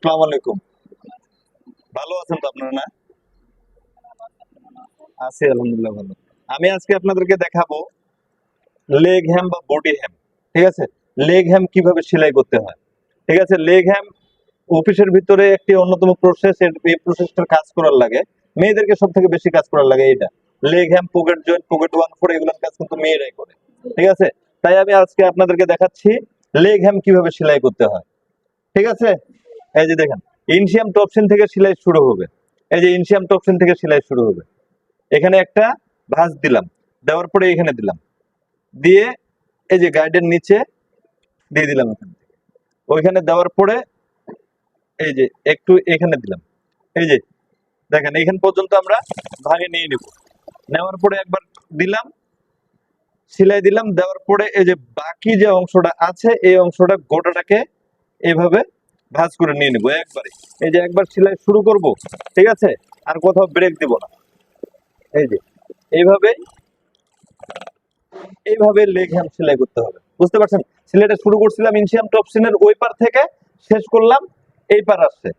আসসালামু আলাইকুম। ভালো আছেন তো আপনারা না? আছি আলহামদুলিল্লাহ ভালো। আমি আজকে আপনাদেরকে দেখাবো লেগ হ্যাম বা বডি হ্যাম। ঠিক আছে? লেগ হ্যাম কিভাবে সেলাই করতে হয়। ঠিক আছে? লেগ হ্যাম অফিসের ভিতরে একটি অন্যতম প্রসেস। এই প্রসেসটার কাজ করার লাগে মেয়েদেরকে সব থেকে বেশি কাজ করার লাগে এটা। Leg hem, pocket joint, pocket one four এগুলোর কাজ কিন্তু মেয়েরাই করে। ঠিক আছে? তাই আমি আজকে আপনাদেরকে দেখাচ্ছি লেগ হ্যাম কিভাবে সেলাই করতে হয়। ঠিক আছে? এই যে দেখেন, ইনসিয়াম টপসিন থেকে সেলাই শুরু হবে। এই যে ইনসিয়াম টপসিন থেকে সেলাই শুরু হবে। এখানে একটা ভাঁজ দিলাম, দেওয়ার পরে এখানে দিলাম, দিয়ে এই যে গাইডের নিচে দিয়ে দিলাম এখানে, ওইখানে দেওয়ার পরে এই যে একটু এখানে দিলাম। এই যে দেখেন এইখান পর্যন্ত আমরা ভাগে নিয়ে নিব। নেওয়ার পরে একবার দিলাম, সেলাই দিলাম, দেওয়ার পরে এই যে বাকি যে অংশটা আছে এই অংশটা গোটাটাকে এইভাবে ভাঁজ করে নিয়ে নিব একবারে। এই যে একবার সেলাই শুরু করব, ঠিক আছে, আর কোথাও ব্রেক দিব না। এই যে এইভাবে এইভাবে লেগ হ্যাম সেলাই করতে হবে, বুঝতে পারছেন? সেলাইটা শুরু করছিলাম ইনসিয়াম টপসিনের ওই পার থেকে, শেষ করলাম এই পার আসছে।